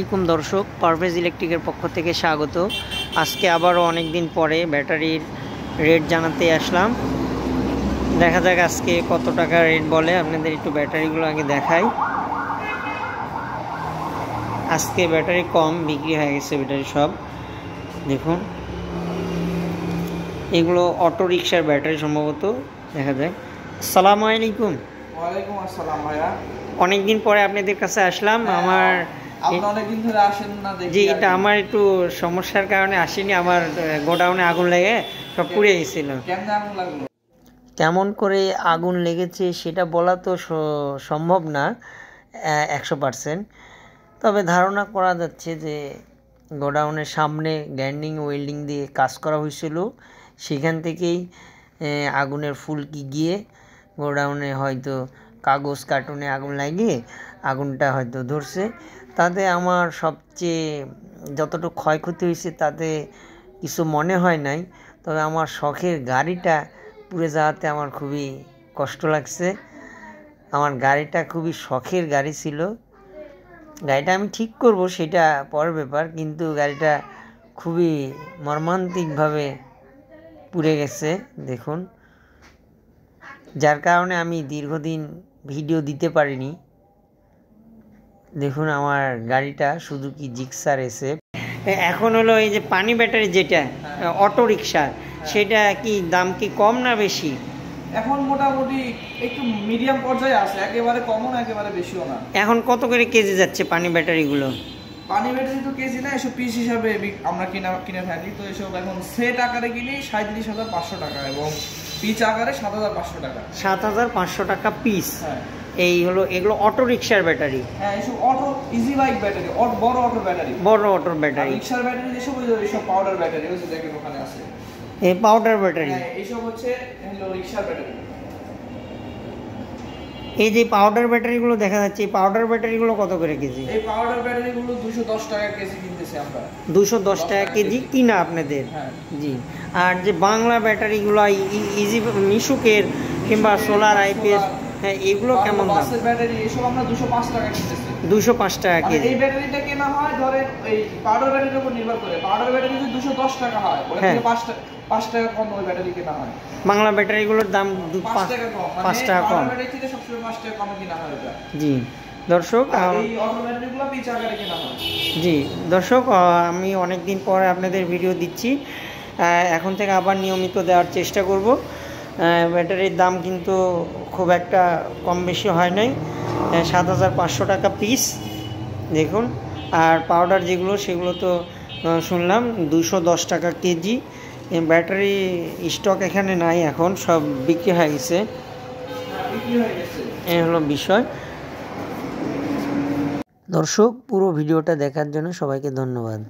আসসালামু দর্শক, পারভেজ ইলেকট্রিকের পক্ষ থেকে স্বাগত। আজকে আবারও অনেক দিন পরে ব্যাটারির রেট জানাতে আসলাম। দেখা যাক আজকে কত টাকা রেট বলে। আপনাদের একটু ব্যাটারিগুলো আগে দেখাই। আজকে ব্যাটারি কম বিক্রি হয়ে গেছে, ব্যাটারি সব দেখুন। এগুলো অটো রিক্সার ব্যাটারি সম্ভবত, দেখা যায়। আসসালামু আলাইকুম। ওয়ালাইকুম আসসালাম ভাইয়া। অনেকদিন পরে আপনাদের কাছে আসলাম। আমার অনেকদিন ধরে আসেন না দেখি। জি, এটা আমার একটু সমস্যার কারণে আসেনি। আমার গোডাউনে আগুন লেগে সব পুড়ে গেছিল। কেমন আগুন লাগলো? কেমন করে আগুন লেগেছে সেটা বলা তো সম্ভব না 100%। তবে ধারণা করা যাচ্ছে যে গোডাউনের সামনে গ্রাইন্ডিং ওয়েল্ডিং দিয়ে কাজ করা হয়েছিল, সেখান থেকেই আগুনের ফুলকি গিয়ে গোডাউনে হয়তো কাগজ কার্টুনে আগুন লাগিয়ে আগুনটা হয়তো ধরছে। তাতে আমার সবচেয়ে যতটুকু ক্ষয়ক্ষতি হয়েছে তাতে কিছু মনে হয় নাই। তবে আমার শখের গাড়িটা পুড়ে যাওয়াতে আমার খুবই কষ্ট লাগছে। আমার গাড়িটা খুবই শখের গাড়ি ছিল। গাড়িটা আমি ঠিক করব সেটা পরের ব্যাপার, কিন্তু গাড়িটা খুবই মর্মান্তিকভাবে পুড়ে গেছে দেখুন। যার কারণে আমি দীর্ঘদিন ভিডিও দিতে পারিনি। দেখুন আমার গাড়িটা সুজুকি জিক্সার এসএফ। এখন হলো এই যে পানি ব্যাটারি যেটা অটো রিক্সা, সেটা কি দাম কি কম না বেশি? এখন মোটামুটি একটু মিডিয়াম পর্যায়ে আছে, একেবারে কমও না একেবারে বেশিও না। এখন কত করে কেজি যাচ্ছে পানি ব্যাটারিগুলো? পানি ব্যাটারি তো কেজি না, এসব পিস হিসাবে আমরা কিনে থাকি। তো এসব এখন সেট আকারে কিনি 37,500 টাকা এবং পিচ আকারে 7,500 টাকা। 7,500 টাকা পিস। হ্যাঁ, এই হলো এগুলো অটো রিক্সার ব্যাটারি। হ্যাঁ, এসব অটো ইজি বাইক ব্যাটারি, বড় অটো ব্যাটারি, বড় অটোর ব্যাটারি। রিক্সার ব্যাটারি যেসব এইসব পাউডার ব্যাটারি, ওই যে দেখেন ওখানে আছে এই পাউডার ব্যাটারি। হ্যাঁ, এইসব হচ্ছে রিক্সার ব্যাটারি। এই যে পাউডার ব্যাটারিগুলো দেখা যাচ্ছে, এই পাউডার ব্যাটারিগুলো কত করে কেজি? এই পাউডার ব্যাটারিগুলো 210 টাকা কেজি কিনতেছি আমরা। 210 টাকা কেজি কিনা আপনাদের? হ্যাঁ জি। আর যে বাংলা ব্যাটারিগুলো ইজি মিশুকের কিংবা সোলার আইপিএস, হ্যাঁ, এগুলো কেমন দাম? বাসের ব্যাটারি এসব আমরা 205 টাকা কিনতেছি। 205 টাকা কেজি। এই ব্যাটারিটা কেনা হয় ধরেন এই পাউডার ব্যাটারির উপর নির্ভর করে। পাউডার ব্যাটারি যদি 210 টাকা হয়, ওটা থেকে 5 টাকা কম ওই ব্যাটারি কেনা হয়। বাংলা ব্যাটারিগুলোর দাম 5 টাকা কম, 5 টাকা কম। পাউডার ব্যাটারি থেকে সবসময় 5 টাকা কমে কেনা হয় এটা। জি দর্শক, এই অটো ব্যাটারিগুলো পিচ আকারে কেনা হয়। জি দর্শক, আমি অনেক দিন পরে আপনাদের ভিডিও দিচ্ছি। এখন থেকে আবার নিয়মিত দেওয়ার চেষ্টা করব। ব্যাটারির দাম কিন্তু খুব একটা কম বেশি হয় নাই, 7,500 টাকা পিস দেখুন। আর পাউডার যেগুলো সেগুলো তো শুনলাম 210 টাকা কেজি। ব্যাটারি স্টক এখানে নাই, এখন সব বিক্রি হয়ে গেছে। এই হলো বিষয়। দর্শক, পুরো ভিডিওটা দেখার জন্য সবাইকে ধন্যবাদ।